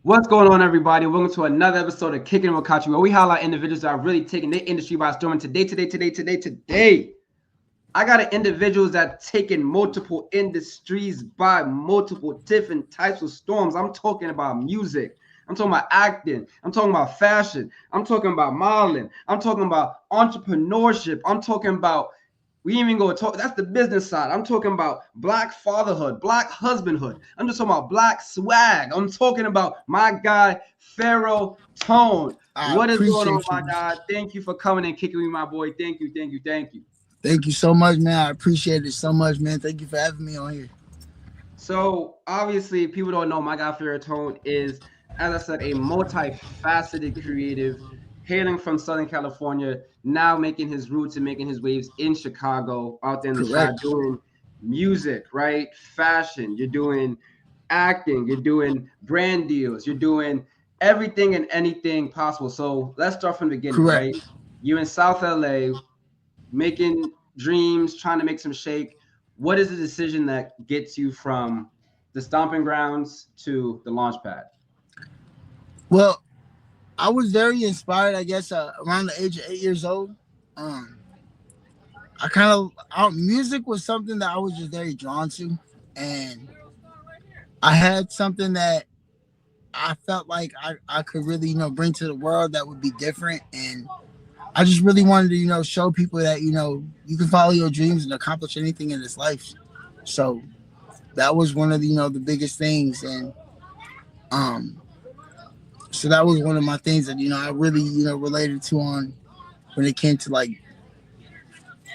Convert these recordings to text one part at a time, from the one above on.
What's going on, everybody? Welcome to another episode of Kickin with Kachi, where we highlight individuals that are really taking their industry by storm. Today, I got an individuals that taking multiple industries by multiple different types of storms. I'm talking about music. I'm talking about acting. I'm talking about fashion. I'm talking about modeling. I'm talking about entrepreneurship. I'm talking about we ain't even go talk. That's the business side. I'm talking about black fatherhood, black husbandhood. I'm just talking about black swag. I'm talking about my guy Pharaoh Tone. I What is going appreciate on, my you. guy? Thank you for coming and kicking me, my boy. Thank you. Thank you so much, man. I appreciate it so much, man. Thank you for having me on here. So obviously, people don't know my guy Pharaoh Tone is, as I said, a multifaceted creative, hailing from Southern California, now making his roots and making his waves in Chicago, out there in the shot, Correct. doing music, right? Fashion, you're doing acting, you're doing brand deals, you're doing everything and anything possible. So let's start from the beginning, right? Correct. You're in South LA, making dreams, trying to make some shake. What is the decision that gets you from the stomping grounds to the launch pad? Well, I was very inspired, I guess, around the age of 8 years old. Um, music was something that I was just very drawn to. And I had something that I felt like I could really, bring to the world that would be different. And I just really wanted to, show people that, you can follow your dreams and accomplish anything in this life. So that was one of the, the biggest things. And um, so that was one of my things that, I really, related to on when it came to like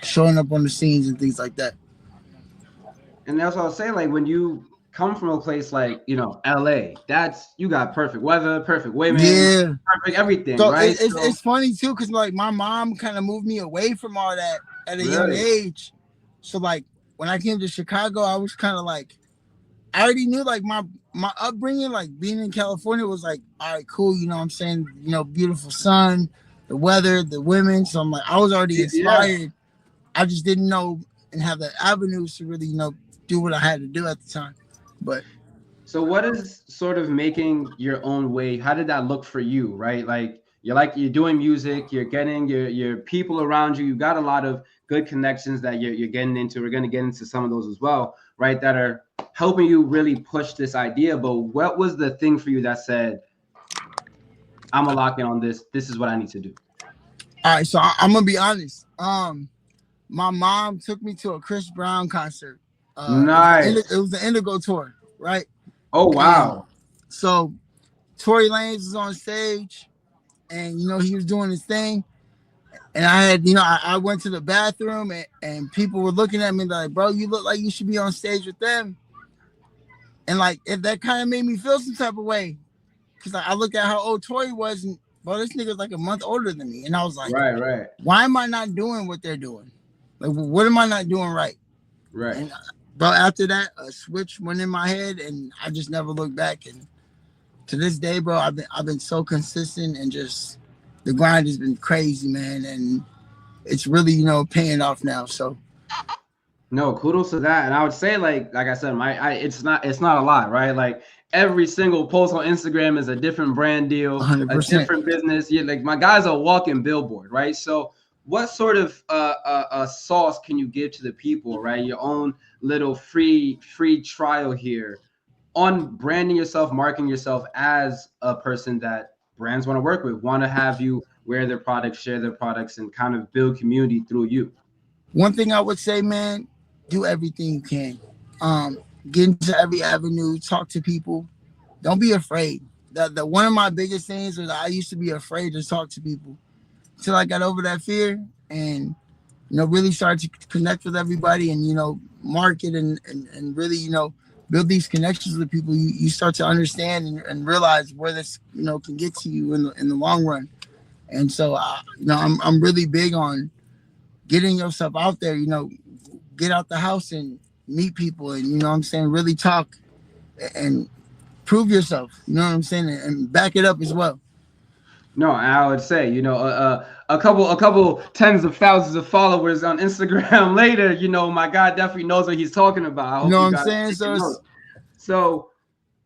showing up on the scenes and things like that. And that's what I was saying. Like when you come from a place like LA, that's you got perfect weather, perfect women, Yeah. perfect everything, So right? it's funny too, because like my mom kind of moved me away from all that at a young Really, age. So like when I came to Chicago, I was kind of like, I already knew like my upbringing, like being in California was like, all right, cool. You know what I'm saying? Beautiful sun, the weather, the women. So I'm like, I was already yeah. inspired. I just didn't know and have the avenues to really, do what I had to do at the time. But So what is sort of making your own way? How did that look for you, right? Like you're doing music, you're getting your people around you. You got a lot of good connections that you're getting into. We're going to get into some of those as well, right? That are helping you really push this idea. But what was the thing for you that said, I'm gonna lock in on this. This is what I need to do. all right, so I'm gonna be honest. My mom took me to a Chris Brown concert. It Nice. was the Indigo tour, right? Oh And wow. so Tory Lanez was on stage, and he was doing his thing. And I had, I went to the bathroom, and people were looking at me like, "Bro, you look like you should be on stage with them." And like, that kind of made me feel some type of way, because I look at how old Tory was, and bro, this nigga's like a month older than me, and I was like, Right. "Why am I not doing what they're doing? Like, what am I not doing right?" Right. And bro, after that, a switch went in my head, and I just never looked back. And to this day, bro, I've been so consistent, and just the grind has been crazy, man, and it's really paying off now. So No, kudos to that. And I would say, like I said, it's not a lot, right? Like every single post on Instagram is a different brand deal, a 100%. different business. Yeah, like my guy's a walking billboard, right? So what sort of sauce can you give to the people, right? Your own little free trial here on branding yourself, marketing yourself as a person that brands want to work with, want to have you wear their products, share their products, and kind of build community through you. One thing I would say, man, do everything you can. Um, get into every avenue, talk to people. Don't be afraid. The one of my biggest things was I used to be afraid to talk to people until I got over that fear and really started to connect with everybody and market and really build these connections with people. You start to understand and realize where this can get to you in the long run. And so I'm really big on getting yourself out there. Get out the house and meet people and what I'm saying, really talk and prove yourself. You know what I'm saying, and back it up as well. No, I would say, a couple tens of thousands of followers on Instagram later, my guy definitely knows what he's talking about. I You hope know what you I'm guys saying? take So it's notes. So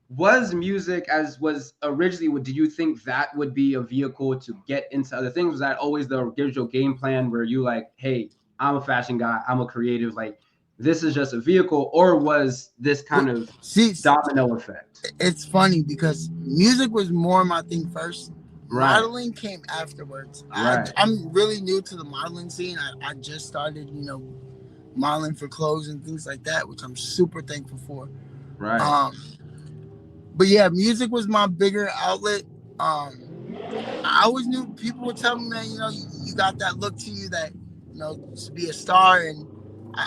was music as was originally, do you think that would be a vehicle to get into other things? Was that always the original game plan where you like, hey, I'm a fashion guy, I'm a creative, like this is just a vehicle, or was this kind of See, domino effect? it's funny because music was more my thing first. Right, Modeling came afterwards. right, I'm really new to the modeling scene. I just started, modeling for clothes and things like that, which I'm super thankful for. right. Um, but yeah, music was my bigger outlet. I always knew people would tell me, man, you got that look to you that, to be a star. And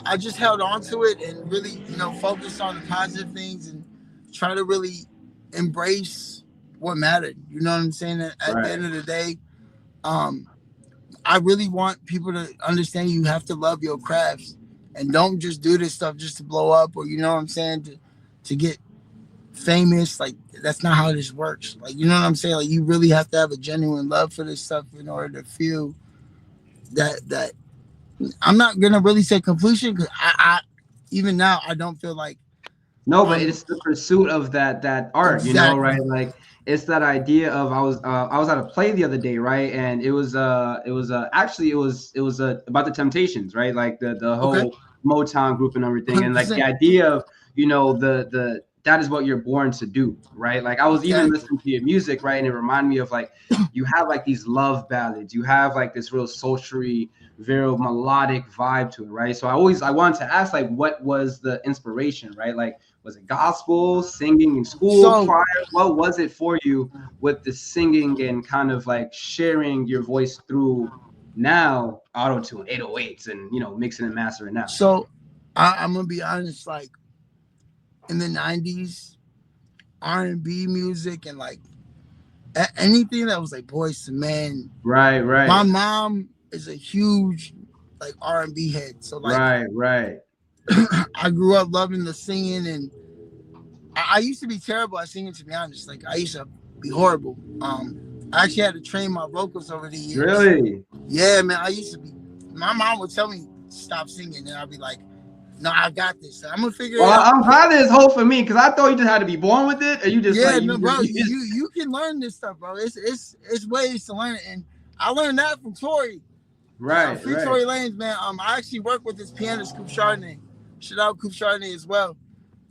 I just held on to it and really, focused on the positive things and try to really embrace what mattered. You know what I'm saying? At the Right. end of the day, um, I really want people to understand you have to love your crafts and don't just do this stuff just to blow up or, you know what I'm saying, to get famous. Like, that's not how this works. Like, you know what I'm saying? Like, you really have to have a genuine love for this stuff in order to feel that I'm not gonna really say completion because I even now I don't feel like No, but I'm it's the pursuit of that art, exactly right? Like it's that idea of I was at a play the other day, right? And it was actually it was about the Temptations, right? Like the okay, whole Motown group and everything, and like the 100%. idea of the that is what you're born to do, right? Like I was even Exactly. listening to your music, right? And it reminded me of like you have like these love ballads, you have like this real sultry, very melodic vibe to it, right? So I wanted to ask like what was the inspiration, right? Like was it gospel, singing in school, So choir? What was it for you with the singing and kind of like sharing your voice through now auto tune, 808s, and mixing and mastering now? so I'm gonna be honest. Like in the '90s, R&B music and like anything that was like Boys to Men. Right, My right, mom is a huge like R&B head, so like right, right. I grew up loving the singing, and I used to be terrible at singing. To be honest, like I used to be horrible. I actually had to train my vocals over the years. Really? Yeah, man, I used to be. My mom would tell me stop singing, and I'd be like, "No, I got this. I'm gonna figure Well, it out." I'm glad there's hope for me because I thought you just had to be born with it, or you just Yeah, like no, you just, bro, you just you can learn this stuff, bro. It's ways to learn it, and I learned that from Tori. right, Free right, Tory Lanez, man. I actually work with this pianist, Coop Chardonnay. Shout out Coop Chardonnay as well.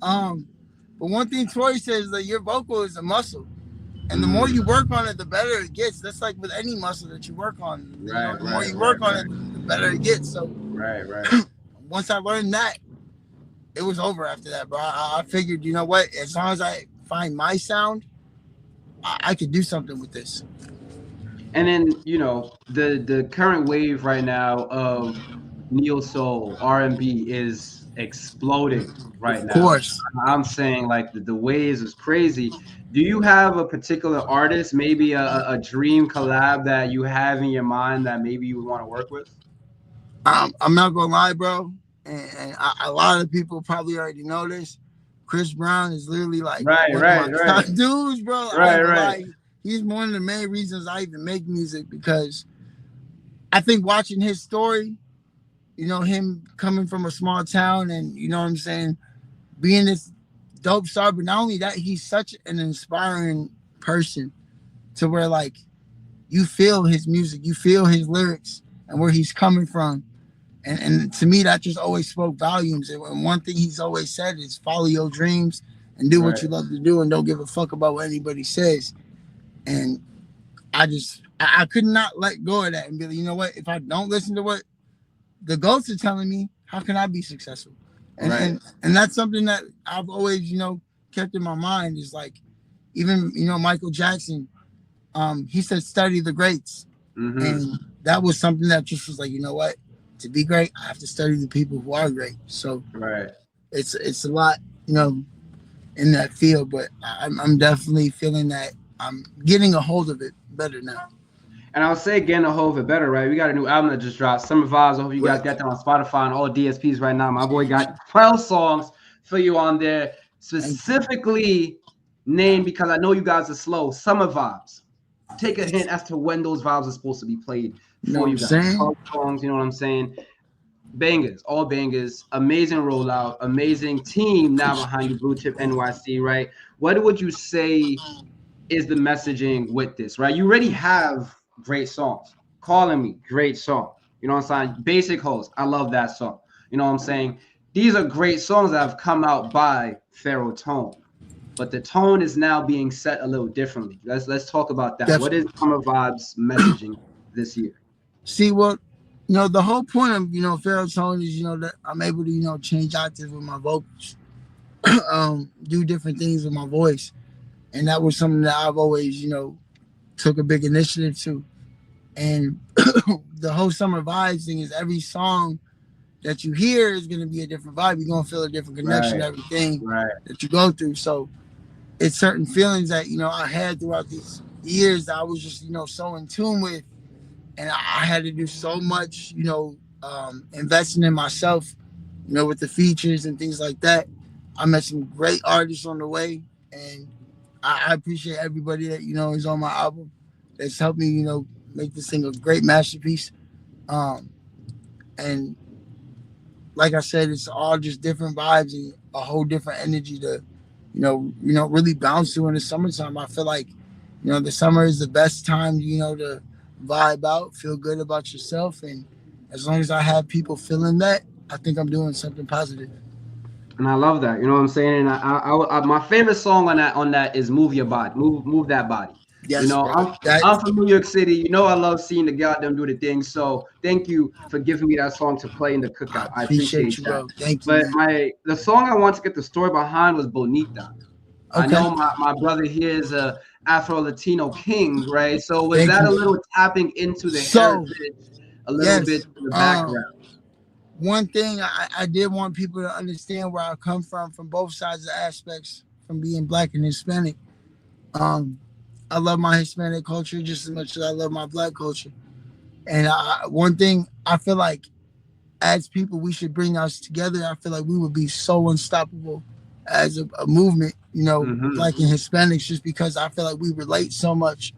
Um, but one thing Tori says is that your vocal is a muscle. And the more mm, you work on it, the better it gets. That's like with any muscle that you work on. right, The more right, you right, work on it, the better it gets. So right, right. once I learned that, it was over after that, bro. I figured, you know what? As long as I find my sound, I could do something with this. And then the current wave right now of neo soul R&B is exploding right Of now. course. I'm saying like the waves is crazy. Do you have a particular artist, maybe a dream collab that you have in your mind that maybe you would want to work with? I'm not gonna lie, bro. And a lot of people probably already know this. Chris Brown is literally like Right, one of right, my top right, dudes, bro. I right, ain't gonna right, lie. He's one of the main reasons I even make music because I think watching his story, him coming from a small town and you know what I'm saying, being this dope star, but not only that, he's such an inspiring person to where like you feel his music, you feel his lyrics and where he's coming from. And to me, that just always spoke volumes. And one thing he's always said is follow your dreams and do what right, you love to do and don't give a fuck about what anybody says. And I could not let go of that and be like, you know what? If I don't listen to what the ghosts are telling me, how can I be successful? And right. and and that's something that I've always, kept in my mind is like, even, Michael Jackson, he said, study the greats. Mm-hmm. And that was something that just was like, you know what? To be great, I have to study the people who are great. So Right. it's a lot, in that field, but I'm definitely feeling that I'm getting a hold of it better now. And I'll say again, a whole bit better, right? We got a new album that just dropped, Summer Vibes. I hope you guys Right. got that on Spotify and all DSPs right now. My boy got 12 songs for you on there, Thank you. specifically named because I know you guys are slow. Summer Vibes. Take a hint as to when those vibes are supposed to be played You know for what I'm you guys. saying? 12 songs, you know what I'm saying? Bangers, all bangers, amazing rollout, amazing team now behind you, Blue Chip NYC, right? What would you say is the messaging with this, right? You already have great songs. Calling Me, great song. You know what I'm saying? Basic Host, I love that song. You know what I'm saying? These are great songs that have come out by Pharaoh Tone, but the tone is now being set a little differently. Let's talk about that. What is Definitely. Summer Vibes messaging this year? See what the whole point of Pharaoh Tone is that I'm able to change octaves with my vocals, do different things with my voice, and that was something that I've always took a big initiative to. And the whole Summer Vibes thing is every song that you hear is going to be a different vibe. You're going to feel a different connection Right, to everything right, that you go through. So it's certain feelings that I had throughout these years that I was just so in tune with, and I had to do so much investing in myself, with the features and things like that. I met some great artists on the way, and I appreciate everybody that is on my album that's helped me make this thing a great masterpiece. Um, and like I said, it's all just different vibes and a whole different energy to really bounce to in the summertime. I feel like the summer is the best time to vibe out, feel good about yourself, and as long as I have people feeling that, I think I'm doing something positive. and I love that. You know what I'm saying? And my favorite song on that is "Move Your Body," move that body. You Yes, know, bro. That I'm from New York City. You know, I love seeing the goddamn do the thing. So thank you for giving me that song to play in the I cookout. I appreciate appreciate you, that. bro. Thank you, But man. the song I want to get the story behind was Bonita. I Okay. know my brother here is a Afro Latino king, right? So was Thank that a you. little tapping into the So, heritage, a little bit yes. in the background? One thing I did want people to understand where I come from both sides of the aspects, from being black and Hispanic. Um, I love my Hispanic culture just as much as I love my black culture. And one thing I feel like as people, we should bring us together. I feel like we would be so unstoppable as a movement, Hmm. black and Hispanics, just because I feel like we relate so much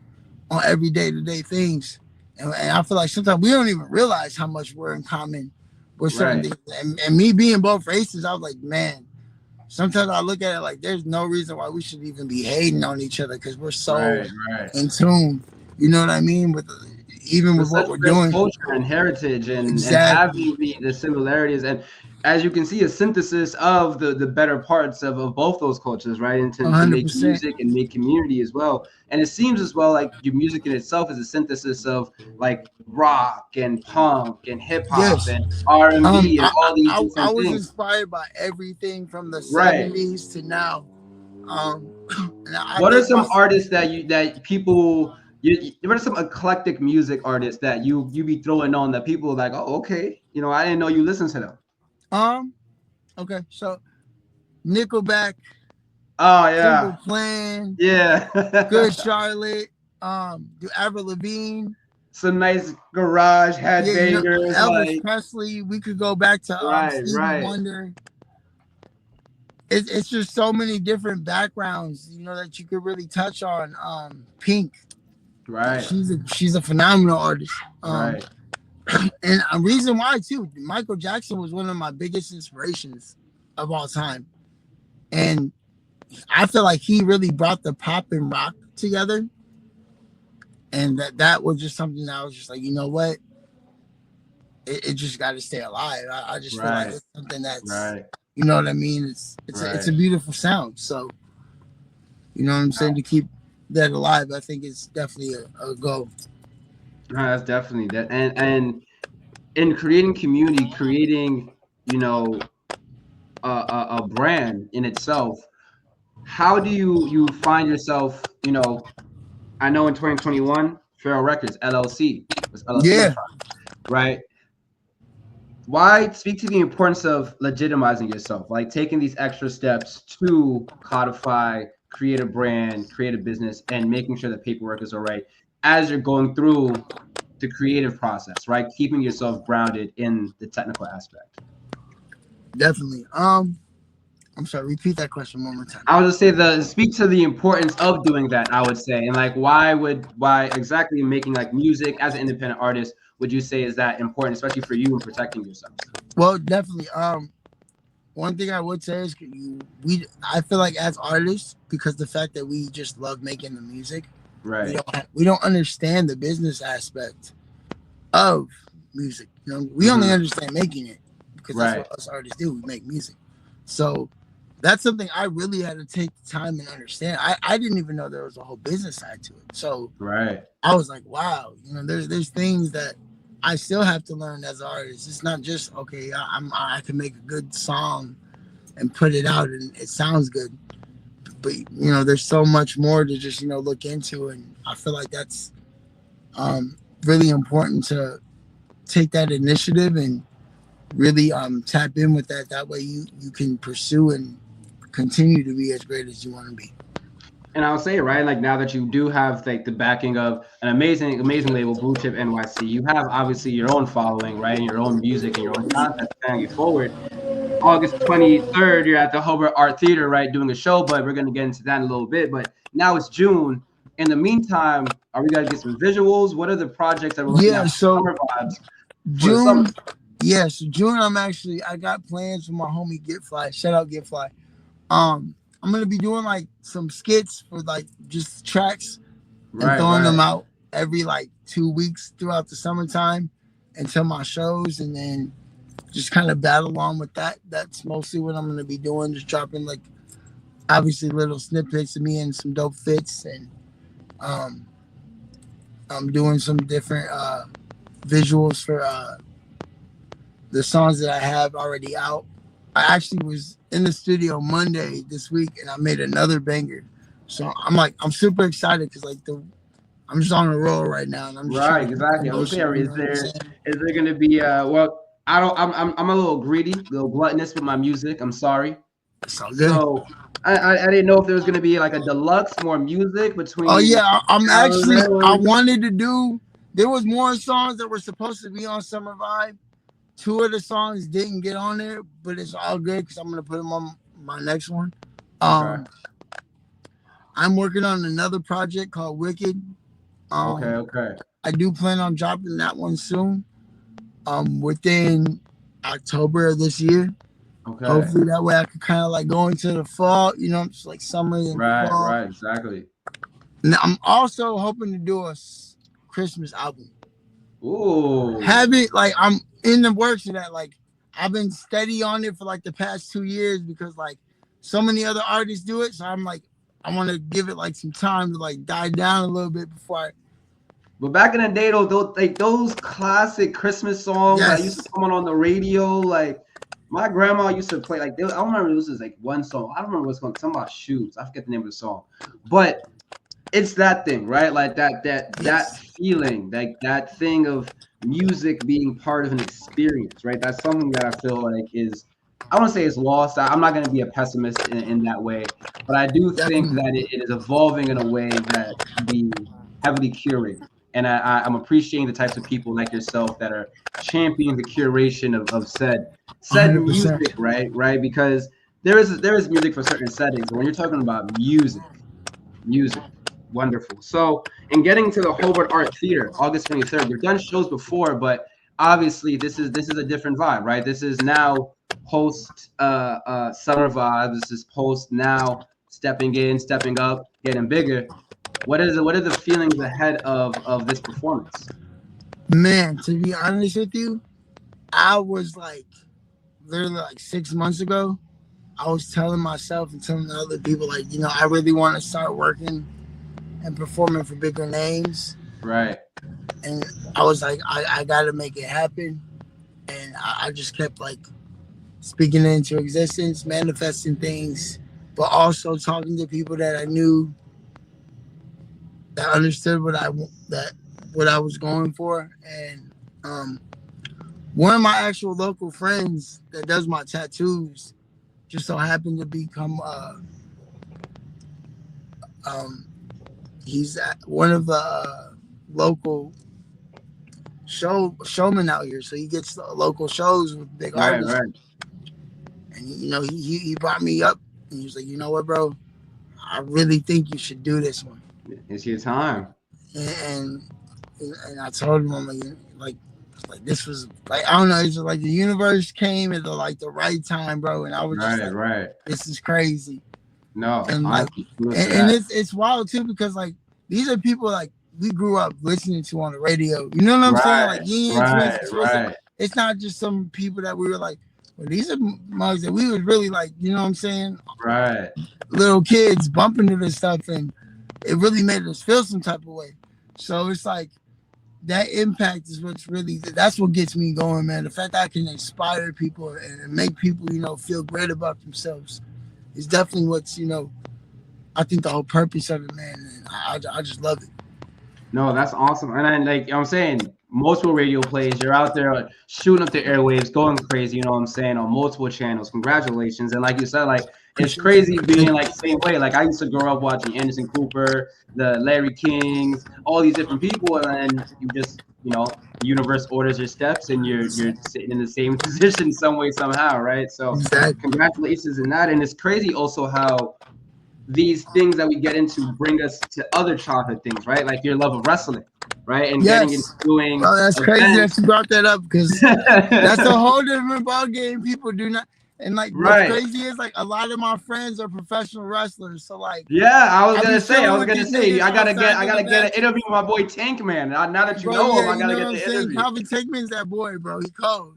on every day to day things. And I feel like sometimes we don't even realize how much we're in common with certain Right, things. And me being both races, I was like, man, sometimes I look at it like there's no reason why we should even be hating on each other because we're so right, right. in tune. You know what I mean? With even With with such what we're rich doing. culture and heritage and Exactly. having the similarities and as you can see a synthesis of the better parts of both those cultures, right, and to make 100%. music and make community as well. And it seems as well like your music in itself is a synthesis of like rock and punk and hip-hop Yes. and R&B and Um, B and I, all these I different was things. inspired by everything from the Right. 70s to now. Um, and I What are think some my artists that people what are some eclectic music artists that you be throwing on that people are like, oh, okay, I didn't know you listen to them. um okay, so Nickelback, Oh Simple yeah, Plan, yeah. Good Charlotte, do Avril Lavigne, Some nice garage yeah, headbangers, Elvis like Presley. We could go back to right, Stevie right, Wonder. It's just so many different backgrounds, that you could really touch on. Pink, right, she's a phenomenal artist. right. And a reason why too, Michael Jackson was one of my biggest inspirations of all time, and I feel like he really brought the pop and rock together, and that was just something that I was just like, you know what, it just got to stay alive. I just feel like Right, it's something that's, right, you know what I mean. It's a right. beautiful sound. So you know what I'm saying, to keep that alive, I think it's definitely a goal. No, that's definitely that. And in creating community, creating, you know, a brand in itself, how do you find yourself, I know in 2021, Pharaoh Records, LLC, was LLC was Yeah, founded, right? Why speak to the importance of legitimizing yourself, like taking these extra steps to codify, create a brand, create a business, and making sure the paperwork is all right as you're going through the creative process, right? Keeping yourself grounded in the technical aspect. definitely. I'm sorry. Repeat that question one more time. I would just say the speak to the importance of doing that, I would say. And like why exactly making like music as an independent artist would you say is that important, especially for you in protecting yourself? Well, definitely. One thing I would say is I feel like as artists, because the fact that we just love making the music, Right. we don't understand the business aspect of music. You know, we only Hmm. understand making it because that's Right. what us artists do. We make music. So that's something I really had to take the time and understand. I didn't even know there was a whole business side to it. So Right. I was like, wow, there's things that I still have to learn as an artist. It's not just okay. I can make a good song and put it out and it sounds good, but there's so much more to just look into, and I feel like that's really important to take that initiative and really tap in with that. That way you can pursue and continue to be as great as you want to be. And I'll say, right, like now that you do have like the backing of an amazing, amazing label, Blue Chip NYC, you have obviously your own following, right, and your own music and your own content carrying you forward. August 23rd, you're at the Hobart Art Theater, right, doing a show, but we're gonna get into that in a little bit. But now it's June. In the meantime, are we gonna get some visuals? What are the projects that we're looking Yeah, at for so summer vibes for the summer? June, so June I got plans for my homie Get Fly. Shout out Get Fly. I'm gonna be doing like some skits for like just tracks and Right, throwing them right. out every like 2 weeks throughout the summertime until my shows, and then just kind of battle along with that. That's mostly what I'm gonna be doing. Just dropping like obviously little snippets of me and some dope fits, and um, I'm doing some different visuals for the songs that I have already out. I actually was in the studio Monday this week, and I made another banger. So I'm super excited because I'm just on a roll right now, and I'm just trying Right, to keep the exactly. I was motion. saying, You know what I'm saying? is there gonna be well, I don't I'm a little greedy, a little gluttonous with my music. I'm sorry. It's all good. So I didn't know if there was gonna be like a deluxe, more music Oh between yeah, I'm now and actually then. What I we do? wanted to do. There was more songs that were supposed to be on Summer Vibe. Two of the songs didn't get on there, but it's all good because I'm gonna put them on my next one. Okay. Um, I'm working on another project called Wicked. Okay. Um, Okay. I do plan on dropping that one soon. Within October of this year. Okay. Hopefully that way I can kind of like go into the fall, just like summer and Right. fall. Right. Exactly. And I'm also hoping to do a Christmas album. Ooh. Have it like I'm in the works of that. Like I've been steady on it for like the past 2 years because like so many other artists do it. So I'm like, I want to give it like some time to like die down a little bit before I. But back in the day, those like those classic Christmas songs that used to Yes. come on the radio, like my grandma used to play. Like I don't remember this was like one song. I don't remember what's called. Something about shoes. I forget the name of the song, but it's that thing, right? Like that Yes. feeling, like that thing of music being part of an experience, right? That's something that I feel like is, I don't want to say it's lost. I'm not going to be a pessimist in that way, but I do think Definitely. that it is evolving in a way that can be heavily curated. And I'm appreciating the types of people like yourself that are championing the curation of said 100%. music, right? Right? Because there is music for certain settings. But when you're talking about music. Wonderful. So, in getting to the Hobart Art Theater, August 23rd, you've done shows before, but obviously this is a different vibe, right? This is now post summer vibe. This is post now stepping in, stepping up, getting bigger. What are the feelings ahead of this performance? Man, to be honest with you, I was like literally like 6 months ago. I was telling myself and telling other people like, I really want to start working and performing for bigger names. Right. And I was like, I got to make it happen. And I just kept like speaking it into existence, manifesting things, but also talking to people that I knew that understood what I was going for. And um, one of my actual local friends that does my tattoos just so happened to become um, he's one of the local showmen out here, so he gets local shows with big Right, artists. right. And he brought me up, and he was like, you know what, bro, I really think you should do this one. It's your time. And I told him, I'm like Like this was like I don't know, it's just like the universe came at the right time, bro. And I was just like, right. this is crazy. No, And like honestly, and it's wild too because like these are people like we grew up listening to on the radio. You know what I'm saying? Like Yin Twins, right. it's not just some people that we were like, well, these are mugs that we was really like, you know what I'm saying? Right. Little kids bumping to this stuff, and it really made us feel some type of way. So it's like that impact is what's really that's what gets me going, man. The fact that I can inspire people and make people, you know, feel great about themselves is definitely what's, you know, I think the whole purpose of it, man. And I just love it. No, that's awesome. And then, like, you know what I'm saying, multiple radio plays, you're out there shooting up the airwaves, going crazy, you know what I'm saying, on multiple channels. Congratulations. And like you said, like, it's Appreciate crazy you. being like same way. Like I used to grow up watching Anderson Cooper, the Larry Kings, all these different people, and then you just, you know, the universe orders your steps and you're sitting in the same position some way, somehow, right? So Exactly. congratulations in that. And it's crazy also how these things that we get into bring us to other childhood things, right? Like your love of wrestling, right? And getting into Yes. doing Bro, that's crazy that events. you brought that up because that's a whole different ball game. People do not, and like what's Right. crazy is like a lot of my friends are professional wrestlers. So like Yeah, I was I be gonna say, chilling with these I niggas gotta get, outside I of the gotta get an match. interview with my boy Tank Man. Now that you Bro, know him, yeah, I you gotta know what get I'm the saying? interview. Calvin Takeman's that boy, bro. He cold.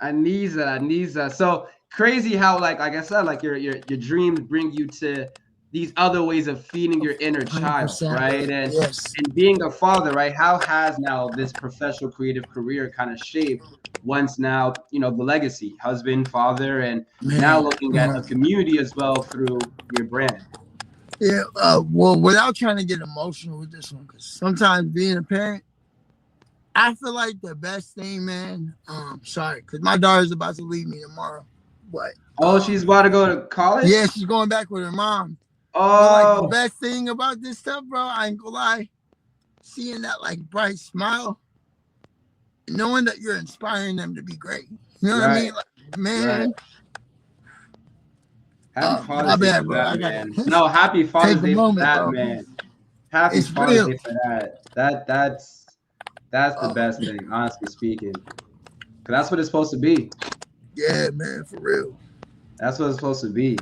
I need that. So crazy how like I said, like your dreams bring you to these other ways of feeding your inner child, 100%, right? bro. Yes. And being a father, right? How has now this professional creative career kind of shaped once now, you know, the legacy, husband, father, and now Man, looking at a man. community as well through your brand. Yeah, well, without trying to get emotional with this one, because sometimes being a parent, I feel like the best thing, man. Sorry, because my daughter's about to leave me tomorrow, but Oh, she's about to go to college? yeah, she's going back with her mom. But like the Oh, best thing about this stuff, bro, I ain't gonna lie, seeing that like bright smile, knowing that you're inspiring them to be great. You know what I right, mean? Like, right. man, Happy my Father's Day bad, for bro. that, I gotta man. No, happy Father's take a Day for moment, that, bro. man. Happy It's Father's real. Day for that. That's the Uh, best thing, honestly speaking. 'Cause that's what it's supposed to be. yeah, man, for real. That's what it's supposed to be.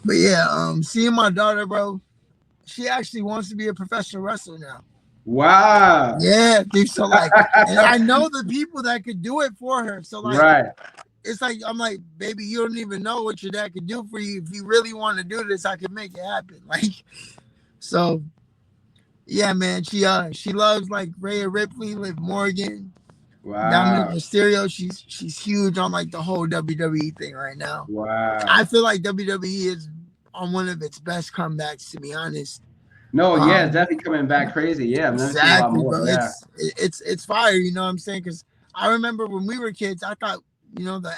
But yeah, seeing my daughter, bro, she actually wants to be a professional wrestler now. Wow. Yeah, dude. So like, and I know the people that could do it for her. So like, Right. it's like I'm like, baby, you don't even know what your dad could do for you. If you really want to do this, I can make it happen. Like, so yeah, man. She loves like Rhea Ripley, Liv Morgan, Dominic Wow. Mysterio. She's huge on like the whole WWE thing right now. I Wow. feel like WWE is on one of its best comebacks, to be honest. No, yeah, it's Um, definitely coming back crazy. Yeah, I've never seen a lot exactly, more. bro. Yeah. It's fire. You know what I'm saying? Because I remember when we were kids, I thought you know the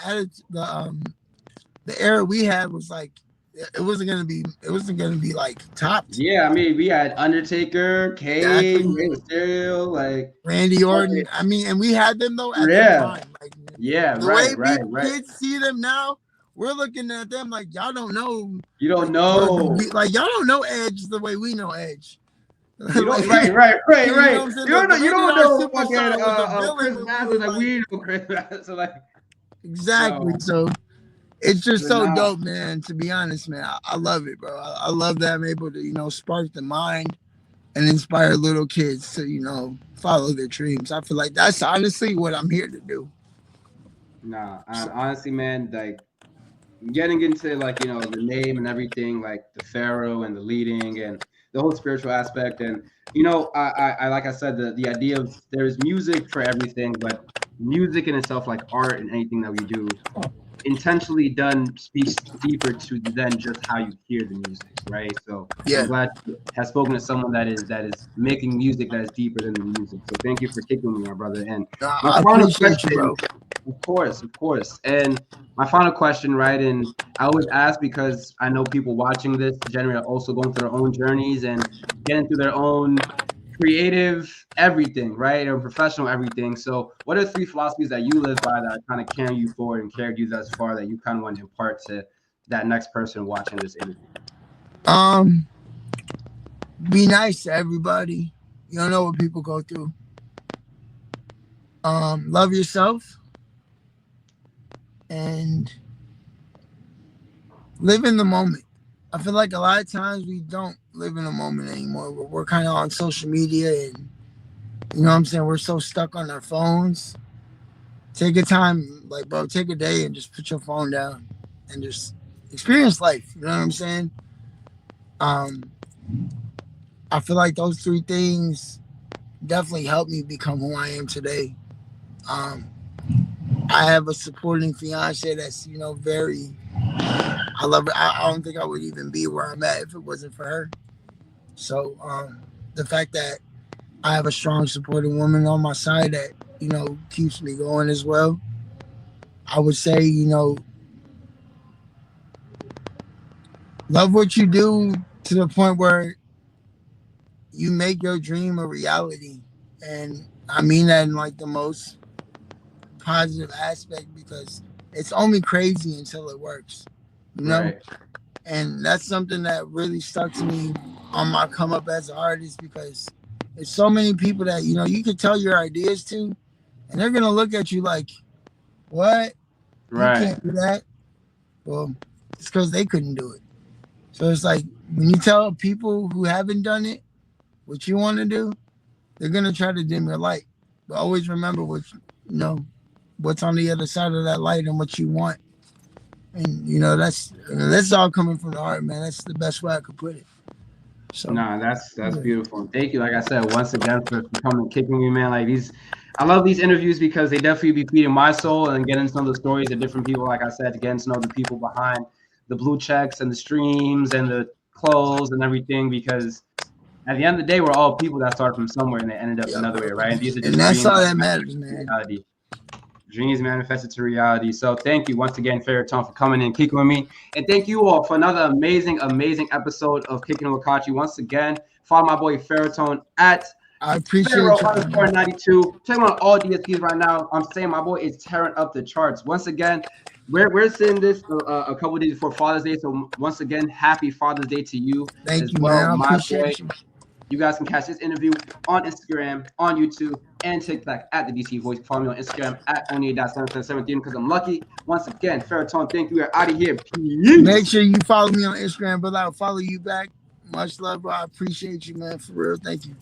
era we had was like it wasn't gonna be like topped. Yeah, I mean, we had Undertaker, Cage, Exactly. Rey Mysterio, like, Randy okay. Orton. I mean, and we had them though at their Yeah. prime. Like Yeah, the way right. kids see them now, we're looking at them like y'all don't know. You don't Like know. like y'all don't know Edge the way we know Edge. You don't Like you know right. what I'm saying? You don't know The you don't Rated R know fucking Superstar was a villain Chris when we Masters were like like we know Chris Masters. So like exactly. so So it's just but so now dope, man. To be honest, man, I love it, bro. I love that I'm able to, you know, spark the mind and inspire little kids to, you know, follow their dreams. I feel like that's honestly what I'm here to do. nah, So, honestly, man, like getting into like, you know, the name and everything, like the Pharaoh and the leading and the whole spiritual aspect. And you know, I like I said, the idea of there's music for everything, but music in itself, like art and anything that we do, intentionally done speaks deeper to than just how you hear the music, right? So I'm yeah, glad you have spoken to someone that is making music that is deeper than the music. So thank you for kicking me, my brother. And my I final appreciate you, question, bro. of course. And my final question, right? And I always ask because I know people watching this generally are also going through their own journeys and getting through their own creative everything, right? Or professional everything. So what are three philosophies that you live by that are kind of carrying you forward and carried you thus far that you kind of want to impart to that next person watching this interview? Um, be nice to everybody. You don't know what people go through. Love yourself and live in the moment. I feel like a lot of times we don't live in the moment anymore. We're kind of on social media and you know what I'm saying? We're so stuck on our phones. Take a time, like, bro, take a day and just put your phone down and just experience life. You know what I'm saying? Um, I feel like those three things definitely helped me become who I am today. Um, I have a supporting fiance that's, you know, very, I love it. I don't think I would even be where I'm at if it wasn't for her. So the fact that I have a strong supporting woman on my side that, you know, keeps me going as well. I would say, you know, love what you do to the point where you make your dream a reality. And I mean that in like the most positive aspect because it's only crazy until it works, you know? Right. And that's something that really stuck to me on my come up as an artist because there's so many people that, you know, you could tell your ideas to, and they're going to look at you like, what? You Right. can't do that. Well, it's because they couldn't do it. So it's like when you tell people who haven't done it what you want to do, they're gonna try to dim your light. But always remember what you know, what's on the other side of that light and what you want. And you know that's all coming from the heart, man. That's the best way I could put it. So Nah, that's yeah, beautiful. And thank you, like I said, once again for coming and kicking me, man. Like these, I love these interviews because they definitely be feeding my soul and getting to know the stories of different people. Like I said, getting to know the people behind the blue checks and the streams and the clothes and everything. Because at the end of the day, we're all people that started from somewhere and they ended up yeah, another bro. way, right? And these are And just that's dreams all that that matters, manifest to man. reality. Dreams manifested to reality. So thank you once again, Pharaoh, for coming and kicking with me. And thank you all for another amazing, amazing episode of Kicking with Kachi. Once again, follow my boy Pharaoh at I appreciate Pharaoh you, man. 92. Check him on all DSPs right now. I'm saying my boy is tearing up the charts. Once again, we're seeing this a couple days before Father's Day. So once again, happy Father's Day to you Thank as you, man. well, I my boy. appreciate you. You guys can catch this interview on Instagram, on YouTube, and TikTok at the DC Voice. Follow me on Instagram at only.777 because I'm lucky. Once again, Farrakhan, thank you. We're out of here. Make Peace. sure you follow me on Instagram, brother. I'll follow you back. Much love, bro. I appreciate you, man. For real. Thank you.